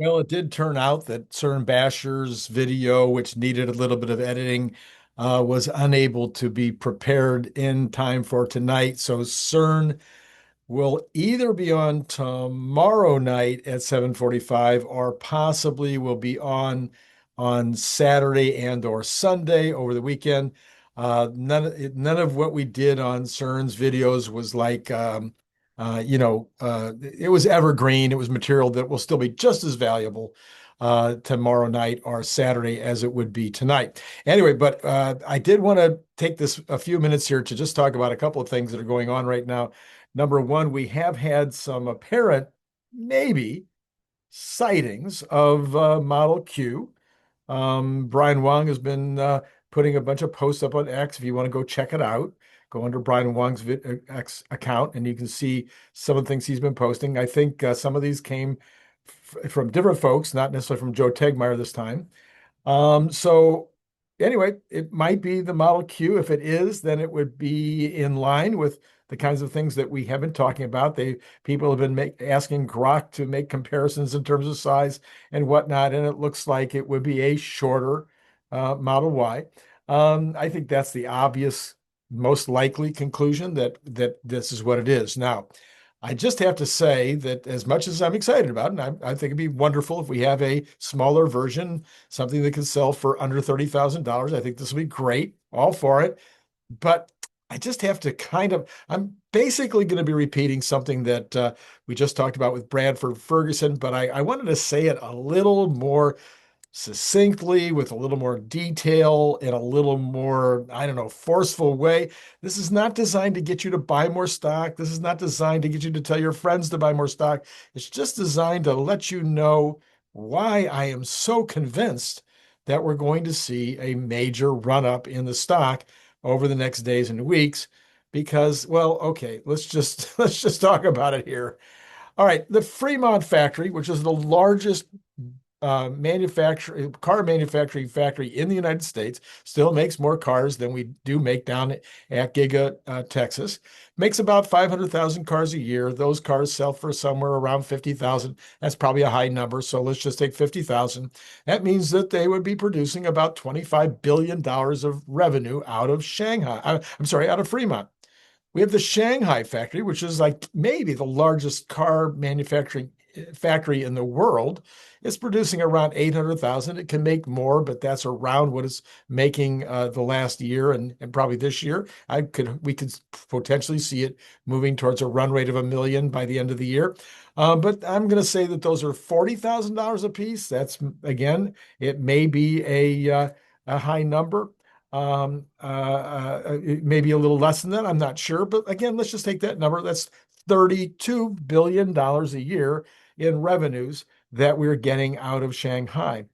Well, it did turn out that CERN Basher's video, which needed a little bit of editing, was unable to be prepared in time for tonight. So CERN will either be on tomorrow night at 7:45 or possibly will be on Saturday and or Sunday over the weekend. None of what we did on CERN's videos was like it was evergreen. It was material that will still be just as valuable tomorrow night or Saturday as it would be tonight. Anyway, but I did want to take this a few minutes here to just talk about a couple of things that are going on right now. Number one, we have had some apparent, maybe, sightings of Model Q. Brian Wang has been putting a bunch of posts up on X. If you want to go check it out, go under Brian Wang's X account and you can see some of the things he's been posting. I think some of these came from different folks, not necessarily from Joe Tegmeyer this time. So anyway, it might be the Model Q. If it is, then it would be in line with the kinds of things that we have been talking about. People have been asking Grok to make comparisons in terms of size and whatnot, and it looks like it would be a shorter Model Y. I think that's the obvious, most likely conclusion that this is what it is. Now, I just have to say that as much as I'm excited about it, and I think it'd be wonderful if we have a smaller version, something that can sell for under $30,000. I think this will be great, all for it. But I just have to I'm basically going to be repeating something that we just talked about with Bradford Ferguson, but I wanted to say it a little more succinctly, with a little more detail, in a little more, I don't know, forceful way. This is not designed to get you to buy more stock. This is not designed to get you to tell your friends to buy more stock. It's just designed to let you know why I am so convinced that we're going to see a major run up in the stock over the next days and weeks. Because, well, okay, let's just talk about it here. All right, the Fremont factory, which is the largest car manufacturing factory in the United States, still makes more cars than we do make down at Giga, Texas. Makes about 500,000 cars a year. Those cars sell for somewhere around 50,000. That's probably a high number. So let's just take 50,000. That means that they would be producing about $25 billion of revenue out of Shanghai. I'm sorry, out of Fremont. We have the Shanghai factory, which is like maybe the largest car manufacturing factory in the world. It's producing around 800,000. It can make more, but that's around what it's making the last year and probably this year. We could potentially see it moving towards a run rate of 1 million by the end of the year. But I'm going to say that those are $40,000 a piece. That's again, it may be a high number. Maybe a little less than that. I'm not sure. But again, let's just take that number. That's $32 billion a year in revenues that we're getting out of Shanghai.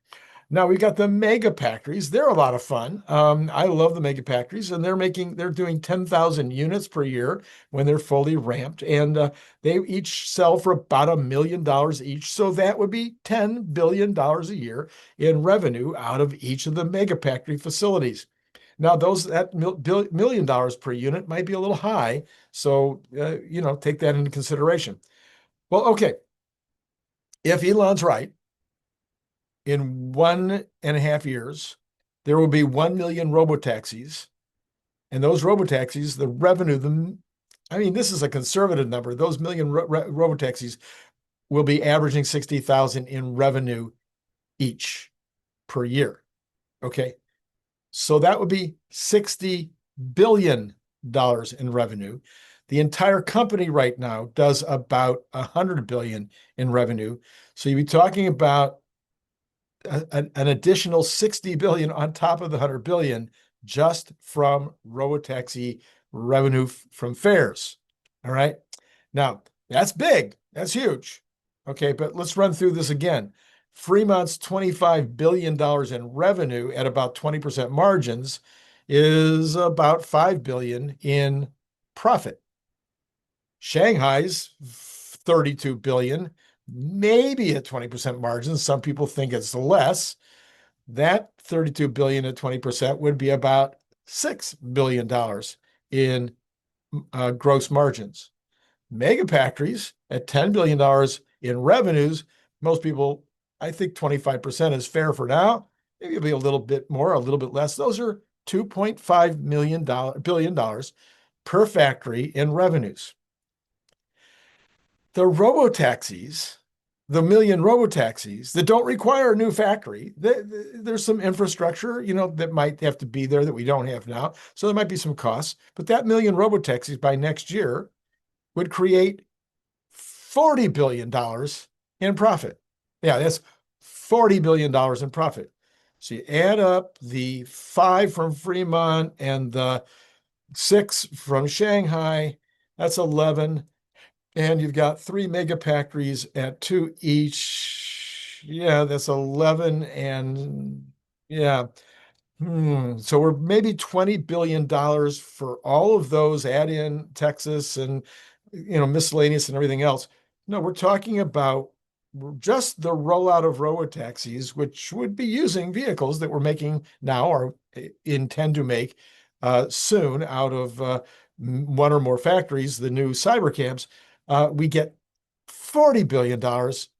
Now we've got the mega factories. They're a lot of fun. I love the mega factories, and they're doing 10,000 units per year when they're fully ramped, and they each sell for about $1 million each. So that would be $10 billion a year in revenue out of each of the mega factory facilities. Now, that $1 million per unit might be a little high, so take that into consideration. Well, okay, if Elon's right, in 1.5 years, there will be 1 million robotaxis, and those robotaxis, the revenue, I mean, this is a conservative number. Those million robotaxis will be averaging 60,000 in revenue each per year. Okay. So that would be $60 billion in revenue. The entire company right now does about 100 billion in revenue. So you'd be talking about an additional 60 billion on top of the 100 billion just from robotaxi revenue from fares. All right. Now, that's big. That's huge. Okay, but let's run through this again. Fremont's $25 billion in revenue at about 20% margins is about 5 billion in profit. Shanghai's 32 billion, maybe at 20% margins. Some people think it's less. That 32 billion at 20% would be about $6 billion in gross margins. Mega factories at $10 billion in revenues, most people I think 25% is fair for now. Maybe it'll be a little bit more, a little bit less. Those are $2.5 billion per factory in revenues. The robotaxis, the million robotaxis that don't require a new factory, there's some infrastructure, that might have to be there that we don't have now. So there might be some costs, but that million robotaxis by next year would create $40 billion in profit. Yeah, that's $40 billion in profit. So you add up the 5 from Fremont and the 6 from Shanghai, that's 11. And you've got 3 megafactories at 2 each. Yeah, that's 11. And yeah. So we're maybe $20 billion for all of those, add in Texas and, miscellaneous and everything else. No, we're talking about just the rollout of robotaxis, which would be using vehicles that we're making now or intend to make soon out of one or more factories, the new cybercabs. We get $40 billion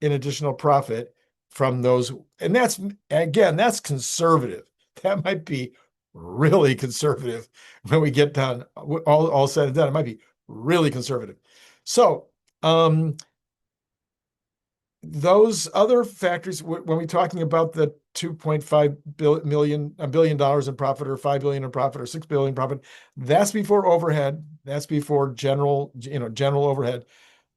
in additional profit from those. And that's conservative. That might be really conservative when we get done, all said and done. It might be really conservative. So, those other factories, when we're talking about the 2.5 billion dollars in profit, or 5 billion in profit, or 6 billion in profit, that's before overhead. That's before general overhead.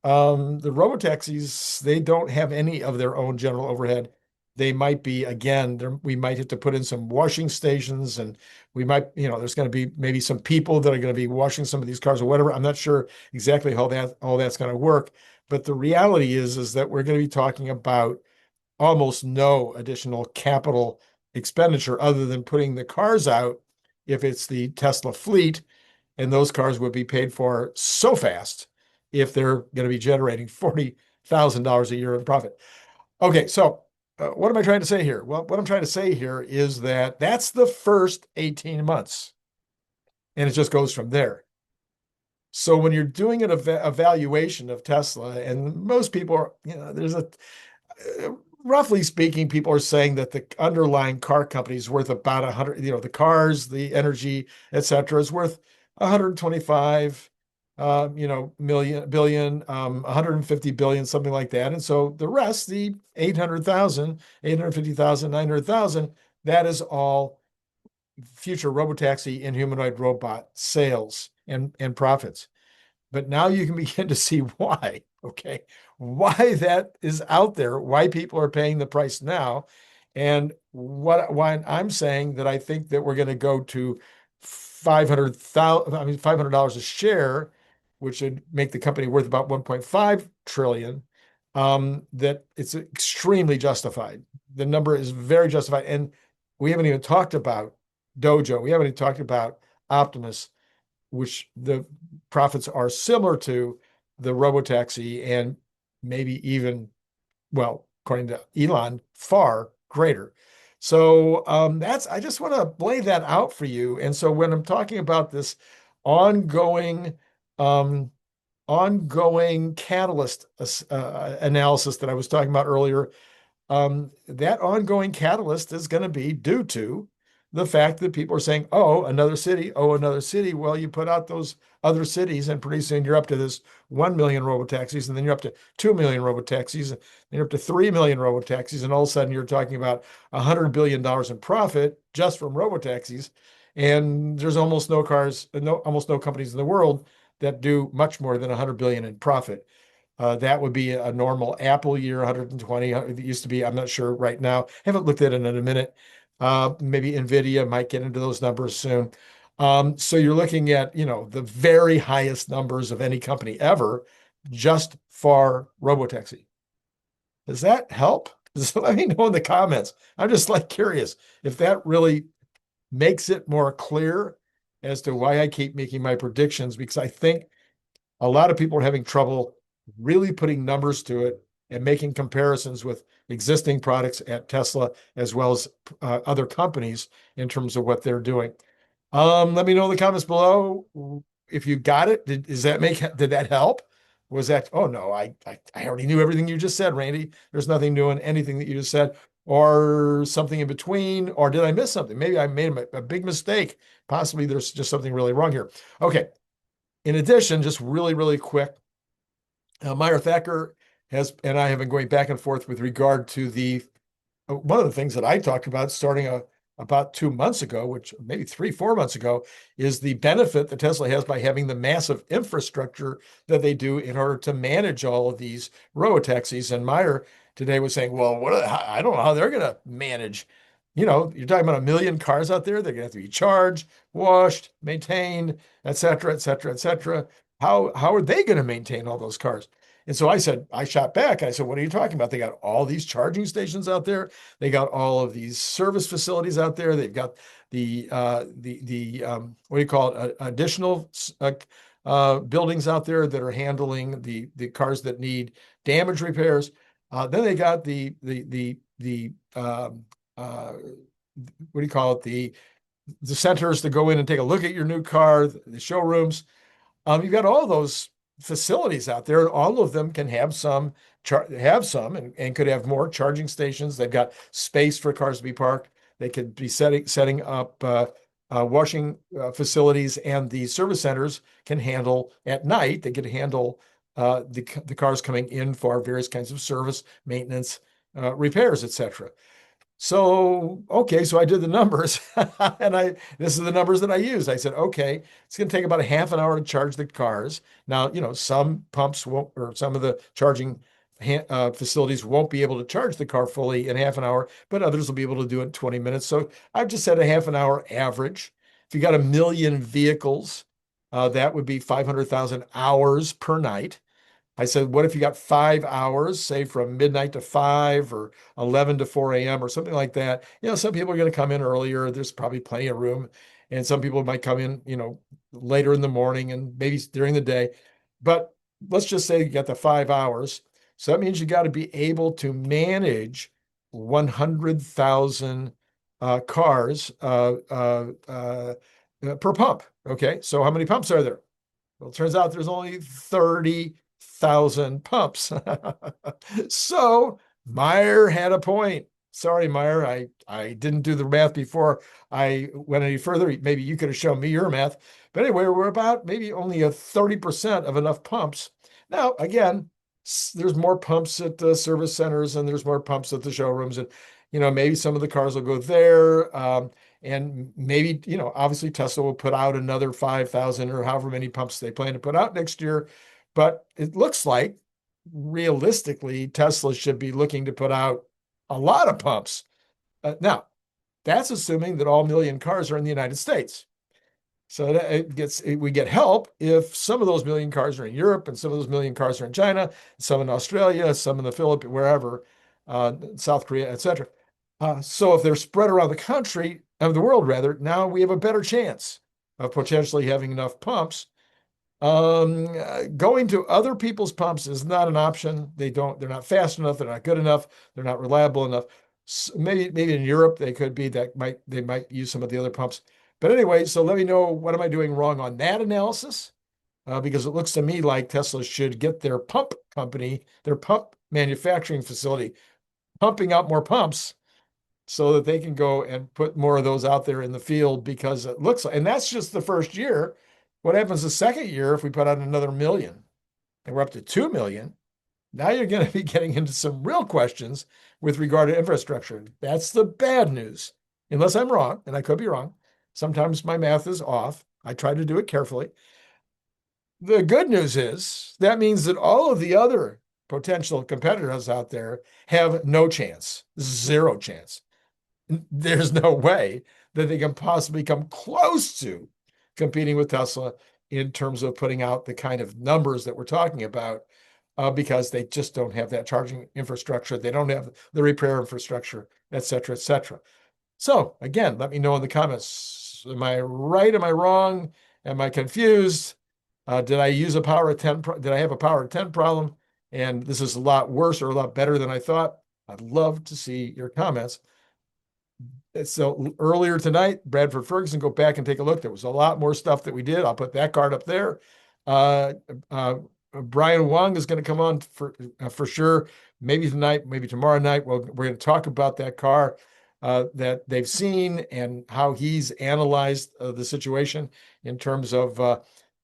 The robotaxis, they don't have any of their own general overhead. They might be, again, we might have to put in some washing stations, and we might, there's going to be maybe some people that are going to be washing some of these cars or whatever. I'm not sure exactly how all that's going to work. But the reality is that we're going to be talking about almost no additional capital expenditure other than putting the cars out if it's the Tesla fleet, and those cars would be paid for so fast if they're going to be generating $40,000 a year in profit. Okay, so what am I trying to say here? Well, what I'm trying to say here is that that's the first 18 months, and it just goes from there. So when you're doing an evaluation of Tesla, and most people are, there's roughly speaking, people are saying that the underlying car company is worth about 100, the cars, the energy, et cetera, is worth 125, billion, 150 billion, something like that. And so the rest, the 800,000, 850,000, 900,000, that is all future robotaxi and humanoid robot sales and profits. But now you can begin to see why, okay, why that is out there, why people are paying the price now. And why I'm saying that I think that we're going to go to 500,000, $500 a share, which would make the company worth about 1.5 trillion, that it's extremely justified. The number is very justified. And we haven't even talked about Dojo. We haven't even talked about Optimus, which the profits are similar to the robotaxi, and maybe even, well, according to Elon, far greater. So I just want to lay that out for you. And so when I'm talking about this ongoing um, ongoing catalyst analysis that I was talking about earlier, that ongoing catalyst is going to be due to the fact that people are saying, oh, another city, oh, another city. Well, you put out those other cities, and pretty soon you're up to this 1 million robotaxis, and then you're up to 2 million robotaxis, and you're up to 3 million robotaxis, and all of a sudden you're talking about $100 billion in profit just from robotaxis. And there's almost no companies in the world that do much more than 100 billion in profit. That would be a normal Apple year, 120. It used to be, I'm not sure right now. Haven't looked at it in a minute. Maybe NVIDIA might get into those numbers soon. So you're looking at, the very highest numbers of any company ever just for Robotaxi. Does that help? Let me know in the comments. I'm just curious if that really makes it more clear as to why I keep making my predictions, because I think a lot of people are having trouble really putting numbers to it and making comparisons with existing products at Tesla as well as other companies in terms of what they're doing. Let me know in the comments below if you got it. Did that help? Was that, oh no, I already knew everything you just said, Randy. There's nothing new in anything that you just said, or something in between, or did I miss something? Maybe I made a big mistake. Possibly there's just something really wrong here. Okay. In addition, just really, really quick, Meyer Thacker has, and I have been going back and forth with regard to the one of the things that I talked about starting about 2 months ago, which maybe 3, 4 months ago, is the benefit that Tesla has by having the massive infrastructure that they do in order to manage all of these robotaxis. And Meyer today was saying, well, I don't know how they're going to manage. You're talking about 1 million cars out there. They're going to have to be charged, washed, maintained, et cetera, et cetera, et cetera. How are they going to maintain all those cars? And so I shot back. I said, what are you talking about? They got all these charging stations out there. They got all of these service facilities out there. They've got the what do you call it? Additional buildings out there that are handling the cars that need damage repairs. Then they got the what do you call it? The centers to go in and take a look at your new car, the showrooms. You've got all those facilities out there. All of them can have some, and could have more charging stations. They've got space for cars to be parked. They could be setting up washing facilities, and the service centers can handle at night. They could handle the cars coming in for various kinds of service, maintenance, repairs, etc. So, okay, so I did the numbers and this is the numbers that I used. I said, okay, it's going to take about a half an hour to charge the cars. Now, some pumps won't, or some of the charging facilities won't be able to charge the car fully in half an hour, but others will be able to do it in 20 minutes. So I've just said a half an hour average. If you got 1 million vehicles, that would be 500,000 hours per night. I said, what if you got 5 hours, say from midnight to 5 or 11 to 4 a.m. or something like that? Some people are going to come in earlier. There's probably plenty of room. And some people might come in, later in the morning and maybe during the day. But let's just say you got the 5 hours. So that means you got to be able to manage 100,000 cars per pump. Okay. So how many pumps are there? Well, it turns out there's only 30,000 pumps. So Meyer had a point. Sorry, Meyer, I didn't do the math before I went any further. Maybe you could have shown me your math. But anyway, we're about maybe only a 30% of enough pumps. Now, again, there's more pumps at the service centers and there's more pumps at the showrooms. And, maybe some of the cars will go there. And maybe, obviously Tesla will put out another 5,000 or however many pumps they plan to put out next year. But it looks like realistically, Tesla should be looking to put out a lot of pumps. Now, that's assuming that all 1 million cars are in the United States. So we get help if some of those 1 million cars are in Europe and some of those 1 million cars are in China, some in Australia, some in the Philippines, wherever, South Korea, etc. So if they're spread around the country, of the world rather, now we have a better chance of potentially having enough pumps. Going to other people's pumps is not an option. They're not fast enough. They're not good enough. They're not reliable enough. So maybe in Europe they could be they might use some of the other pumps. But anyway, so let me know, what am I doing wrong on that analysis? Because it looks to me like Tesla should get their pump company, their pump manufacturing facility, pumping out more pumps so that they can go and put more of those out there in the field, because it looks like, and that's just the first year. What happens the second year if we put out another 1 million and we're up to 2 million? Now you're going to be getting into some real questions with regard to infrastructure. That's the bad news, unless I'm wrong, and I could be wrong. Sometimes my math is off. I try to do it carefully. The good news is that means that all of the other potential competitors out there have no chance, zero chance. There's no way that they can possibly come close to competing with Tesla in terms of putting out the kind of numbers that we're talking about, because they just don't have that charging infrastructure. They don't have the repair infrastructure, et cetera, et cetera. So again, let me know in the comments. Am I right? Am I wrong? Am I confused? Did I use a power of 10? Did I have a power of 10 problem? And this is a lot worse or a lot better than I thought. I'd love to see your comments. So earlier tonight, Bradford Ferguson, go back and take a look. There was a lot more stuff that we did. I'll put that card up there. Brian Wang is going to come on for sure. Maybe tonight, maybe tomorrow night. We're going to talk about that car that they've seen and how he's analyzed the situation in terms of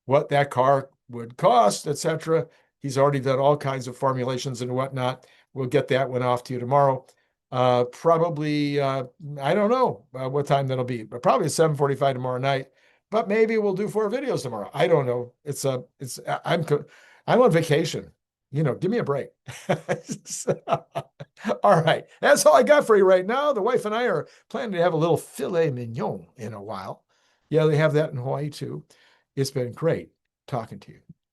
what that car would cost, etc. He's already done all kinds of formulations and whatnot. We'll get that one off to you tomorrow. Probably, I don't know what time that'll be, but probably at 7:45 tomorrow night. But maybe we'll do 4 videos tomorrow. I don't know. I'm on vacation. Give me a break. All right. That's all I got for you right now. The wife and I are planning to have a little filet mignon in a while. Yeah, they have that in Hawaii too. It's been great talking to you.